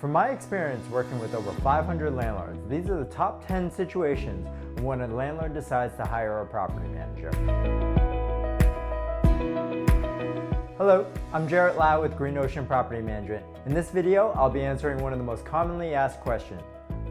From my experience working with over 500 landlords, these are the top 10 situations when a landlord decides to hire a property manager. Hello, I'm Jarrett Lau with Green Ocean Property Management. In this video, I'll be answering one of the most commonly asked questions.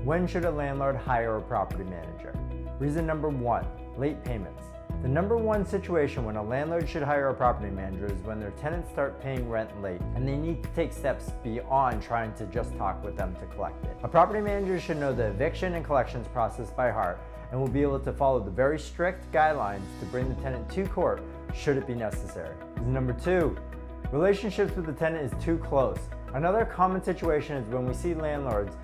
When should a landlord hire a property manager? Reason number one, late payments. The number one situation when a landlord should hire a property manager is when their tenants start paying rent late and they need to take steps beyond trying to just talk with them to collect it. A property manager should know the eviction and collections process by heart and will be able to follow the very strict guidelines to bring the tenant to court should it be necessary. Number two, relationships with the tenant is too close. Another common situation is when we see landlords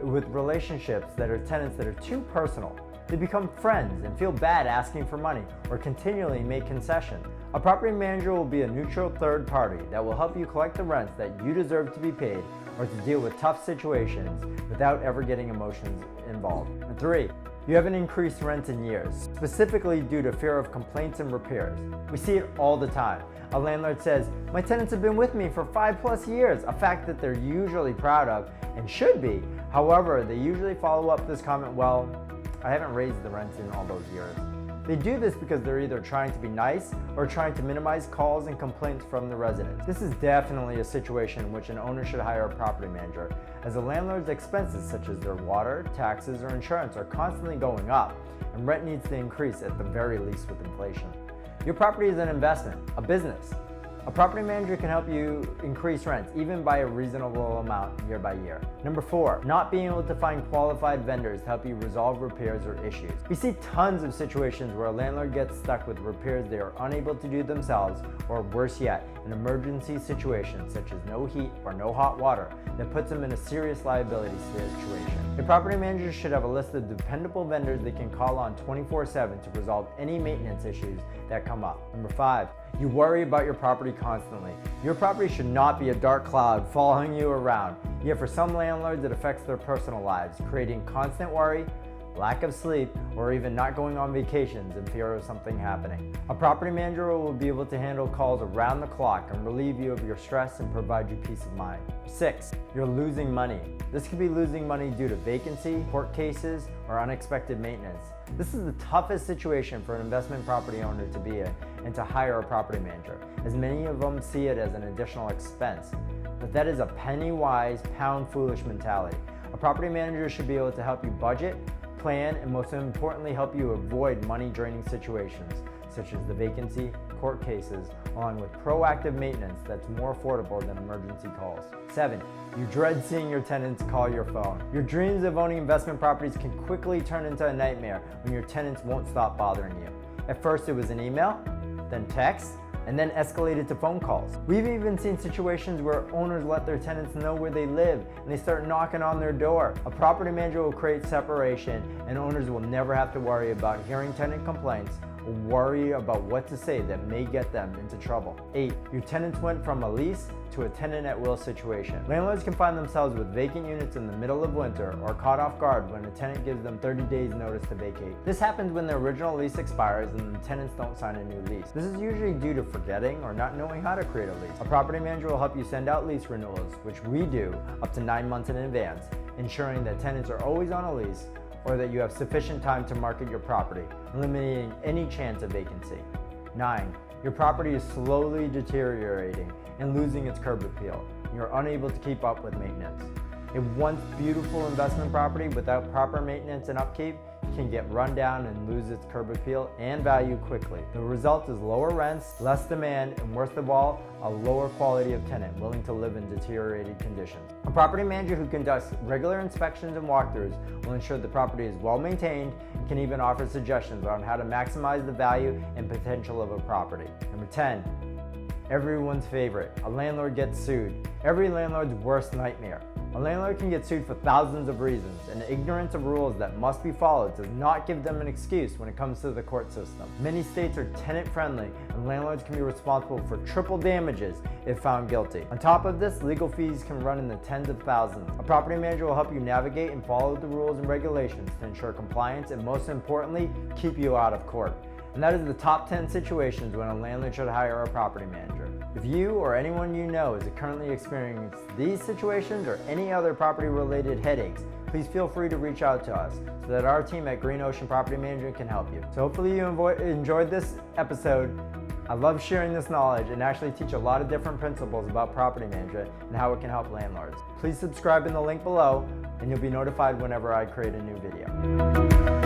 with relationships that are tenants that are too personal. They become friends and feel bad asking for money or continually make concessions. A property manager will be a neutral third party that will help you collect the rents that you deserve to be paid or to deal with tough situations without ever getting emotions involved. And three, you haven't increased rent in years, specifically due to fear of complaints and repairs. We see it all the time. A landlord says, "My tenants have been with me for 5+ years," a fact that they're usually proud of and should be. However, they usually follow up this comment, "Well, I haven't raised the rent in all those years." They do this because they're either trying to be nice or trying to minimize calls and complaints from the residents. This is definitely a situation in which an owner should hire a property manager, as a landlord's expenses such as their water, taxes, or insurance are constantly going up, and rent needs to increase at the very least with inflation. Your property is an investment, a business. A property manager can help you increase rents, even by a reasonable amount year by year. Number four, not being able to find qualified vendors to help you resolve repairs or issues. We see tons of situations where a landlord gets stuck with repairs they are unable to do themselves, or worse yet, an emergency situation such as no heat or no hot water that puts them in a serious liability situation. A property manager should have a list of dependable vendors they can call on 24/7 to resolve any maintenance issues that come up. Number five, you worry about your property constantly. Your property should not be a dark cloud following you around. Yet for some landlords, it affects their personal lives, creating constant worry, lack of sleep, or even not going on vacations in fear of something happening. A property manager will be able to handle calls around the clock and relieve you of your stress and provide you peace of mind. Six, you're losing money. This could be losing money due to vacancy, court cases, or unexpected maintenance. This is the toughest situation for an investment property owner to be in and to hire a property manager, as many of them see it as an additional expense. But that is a penny wise, pound foolish mentality. A property manager should be able to help you budget, plan, and most importantly help you avoid money draining situations such as the vacancy, court cases, along with proactive maintenance that's more affordable than emergency calls. Seven, you dread seeing your tenants call your phone. Your dreams of owning investment properties can quickly turn into a nightmare when your tenants won't stop bothering you. At first it was an email, then text, and then escalated to phone calls. We've even seen situations where owners let their tenants know where they live and they start knocking on their door. A property manager will create separation, and owners will never have to worry about hearing tenant complaints or worry about what to say that may get them into trouble. 8. Your tenants went from a lease to a tenant at will situation. Landlords can find themselves with vacant units in the middle of winter or caught off guard when a tenant gives them 30 days notice to vacate. This happens when the original lease expires and the tenants don't sign a new lease. This is usually due to forgetting or not knowing how to create a lease. A property manager will help you send out lease renewals, which we do up to 9 months in advance, ensuring that tenants are always on a lease or that you have sufficient time to market your property, eliminating any chance of vacancy. 9. Your property is slowly deteriorating and losing its curb appeal. You're unable to keep up with maintenance. A once beautiful investment property without proper maintenance and upkeep can get run down and lose its curb appeal and value quickly. The result is lower rents, less demand, and worst of all, a lower quality of tenant willing to live in deteriorated conditions. A property manager who conducts regular inspections and walkthroughs will ensure the property is well maintained and can even offer suggestions on how to maximize the value and potential of a property. Number 10, everyone's favorite, a landlord gets sued. Every landlord's worst nightmare. A landlord can get sued for thousands of reasons, and ignorance of rules that must be followed does not give them an excuse when it comes to the court system. Many states are tenant-friendly, and landlords can be responsible for triple damages if found guilty. On top of this, legal fees can run in the tens of thousands. A property manager will help you navigate and follow the rules and regulations to ensure compliance and, most importantly, keep you out of court. And that is the top 10 situations when a landlord should hire a property manager. If you or anyone you know is currently experiencing these situations or any other property-related headaches, please feel free to reach out to us so that our team at Green Ocean Property Management can help you. So hopefully you enjoyed this episode. I love sharing this knowledge and actually teach a lot of different principles about property management and how it can help landlords. Please subscribe in the link below and you'll be notified whenever I create a new video.